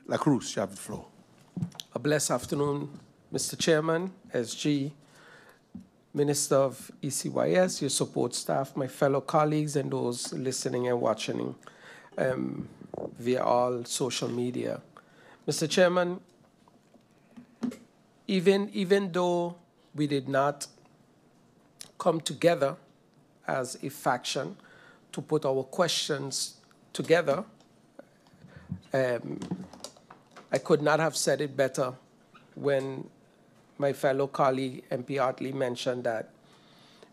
La Cruz, you have the floor. A blessed afternoon, Mr. Chairman, SG, Minister of ECYS, your support staff, my fellow colleagues, and those listening and watching via all social media. Mr. Chairman, even though we did not come together as a faction to put our questions together, I could not have said it better when my fellow colleague MP Hartley mentioned that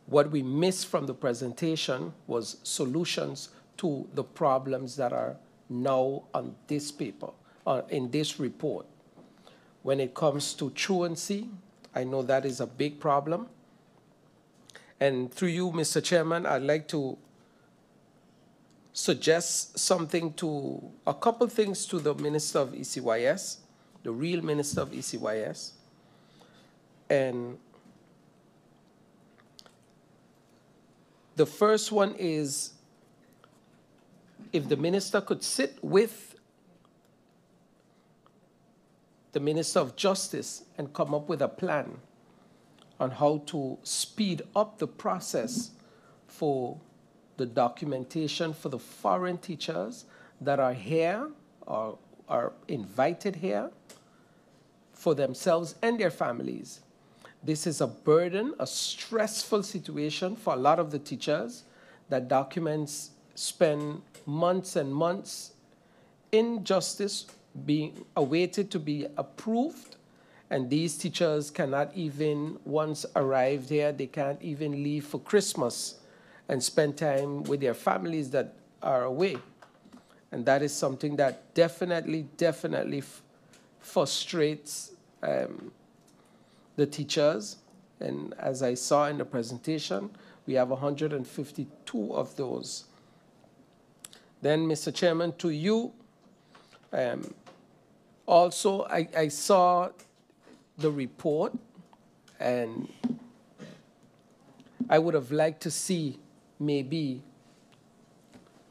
what we missed from the presentation was solutions to the problems that are now on this paper, in this report. When it comes to truancy, I know that is a big problem. And through you, Mr. Chairman, I'd like to suggest a couple things to the Minister of ECYS, the real Minister of ECYS. And the first one is if the minister could sit with the Minister of Justice and come up with a plan on how to speed up the process for the documentation for the foreign teachers that are here or are invited here for themselves and their families. This is a burden, a stressful situation for a lot of the teachers that documents spend months and months in justice being awaited to be approved. And these teachers cannot even, once arrived here, they can't even leave for Christmas and spend time with their families that are away. And that is something that definitely frustrates the teachers. And as I saw in the presentation, we have 152 of those. Then, Mr. Chairman, to you, also, I saw the report, and I would have liked to see maybe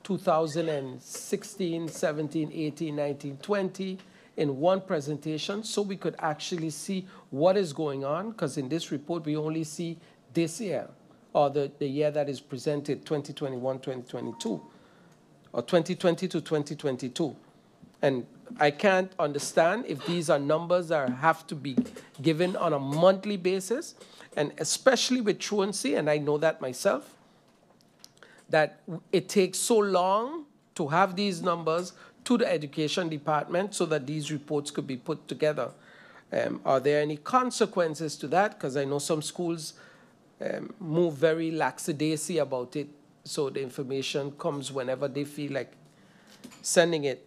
2016, 17, 18, 19, 20 in one presentation so we could actually see what is going on, because in this report we only see this year, or the year that is presented, 2021, 2022, or 2020 to 2022. And I can't understand if these are numbers that have to be given on a monthly basis, and especially with truancy, and I know that myself, that it takes so long to have these numbers to the education department so that these reports could be put together. Are there any consequences to that? Because I know some schools move very lackadaisy about it, so the information comes whenever they feel like sending it.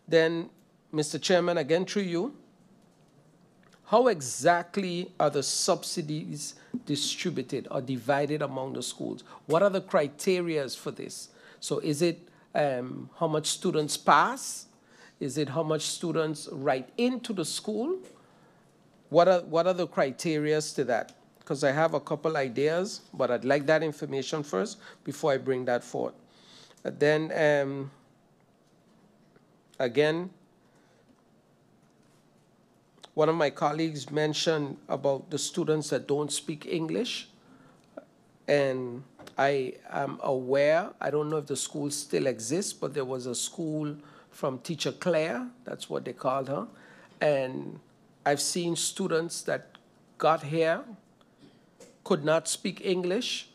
Then, Mr. Chairman, again through you, how exactly are the subsidies distributed or divided among the schools? What are the criteria for this? So is it how much students pass? Is it how much students write into the school? What are the criteria to that? Because I have a couple ideas, but I'd like that information first before I bring that forward. Then, again, one of my colleagues mentioned about the students that don't speak English, and I am aware, I don't know if the school still exists, but there was a school from Teacher Claire, that's what they called her, and I've seen students that got here, could not speak English,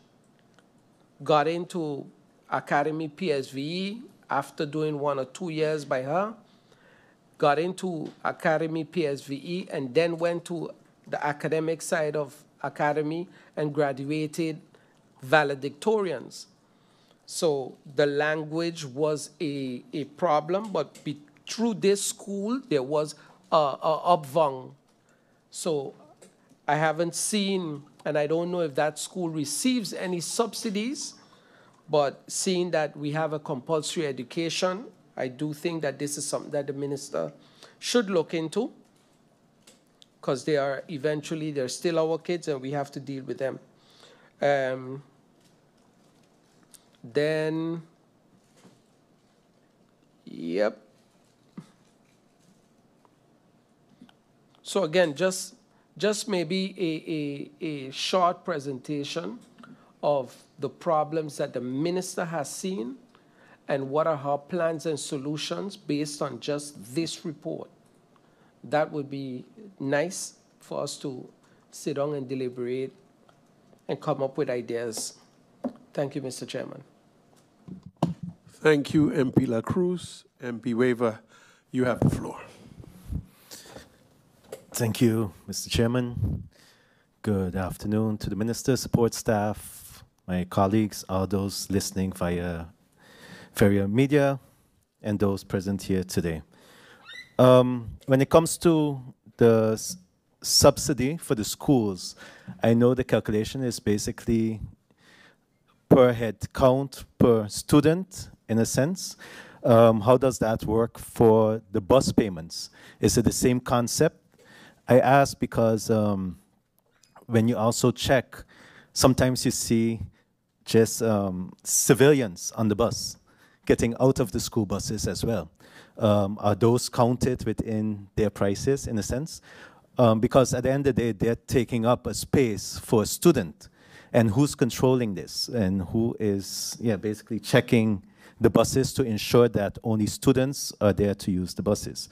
got into Academy PSVE after doing 1 or 2 years by her, got into Academy PSVE, and then went to the academic side of Academy and graduated valedictorians. So the language was a problem, but through this school, there was a upvang. So I haven't seen, and I don't know if that school receives any subsidies, but seeing that we have a compulsory education, I do think that this is something that the minister should look into, because they are eventually, they're still our kids and we have to deal with them. Then, yep. So again, just maybe a short presentation of the problems that the minister has seen and what are her plans and solutions based on just this report. That would be nice for us to sit down and deliberate and come up with ideas. Thank you, Mr. Chairman. Thank you, MP La Cruz. MP Weaver, you have the floor. Thank you, Mr. Chairman. Good afternoon to the Minister, support staff, my colleagues, all those listening via media, and those present here today. When it comes to the subsidy for the schools, I know the calculation is basically per head count per student, in a sense. How does that work for the bus payments? Is it the same concept? I ask because when you also check, sometimes you see just civilians on the bus getting out of the school buses as well. Are those counted within their prices, in a sense? Because at the end of the day, they're taking up a space for a student. And who's controlling this? And who is basically checking the buses to ensure that only students are there to use the buses?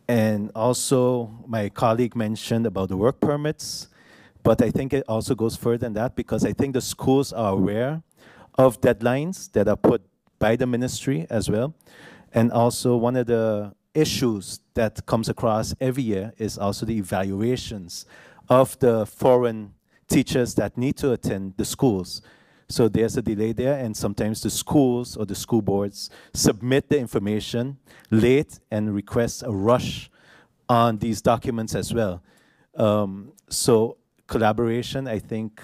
And also, my colleague mentioned about the work permits, but I think it also goes further than that, because I think the schools are aware of deadlines that are put by the ministry as well. And also, one of the issues that comes across every year is also the evaluations of the foreign teachers that need to attend the schools. So there's a delay there, and sometimes the schools or the school boards submit the information late and request a rush on these documents as well. So collaboration, I think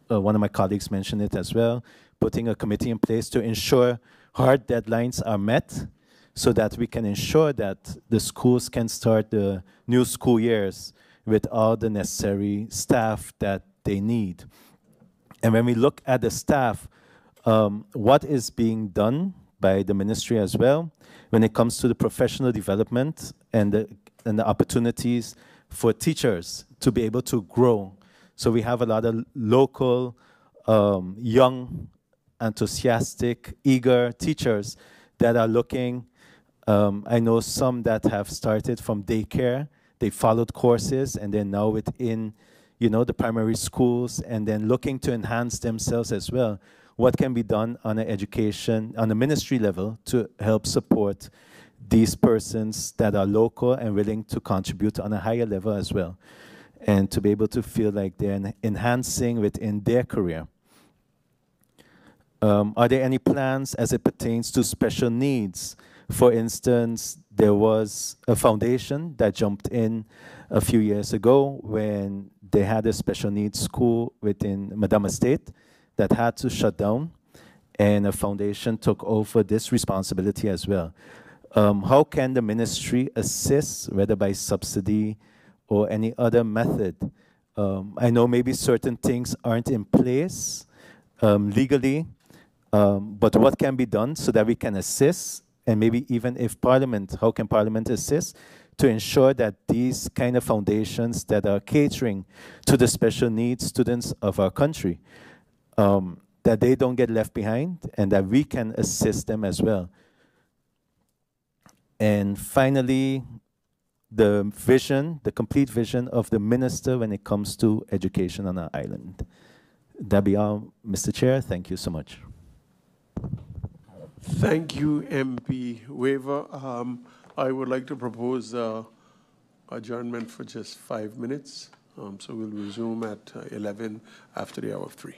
one of my colleagues mentioned it as well, putting a committee in place to ensure hard deadlines are met so that we can ensure that the schools can start the new school years with all the necessary staff that they need. And when we look at the staff, what is being done by the ministry as well when it comes to the professional development and the opportunities for teachers to be able to grow. So we have a lot of local, young, enthusiastic, eager teachers that are looking. I know some that have started from daycare. They followed courses, and they're now within the primary schools, and then looking to enhance themselves as well. What can be done on an education, on a ministry level to help support these persons that are local and willing to contribute on a higher level as well, and to be able to feel like they're enhancing within their career. Are there any plans as it pertains to special needs? For instance, there was a foundation that jumped in a few years ago when they had a special needs school within Madame Estate that had to shut down, and a foundation took over this responsibility as well. How can the ministry assist, whether by subsidy or any other method? I know maybe certain things aren't in place legally, but what can be done so that we can assist? And maybe even if Parliament, how can Parliament assist to ensure that these kind of foundations that are catering to the special needs students of our country, that they don't get left behind and that we can assist them as well. And finally, the vision, the complete vision of the minister when it comes to education on our island. That be all, Mr. Chair. Thank you so much. Thank you, MP Weaver. I would like to propose adjournment for just 5 minutes. So we'll resume at 11 after the hour of 3.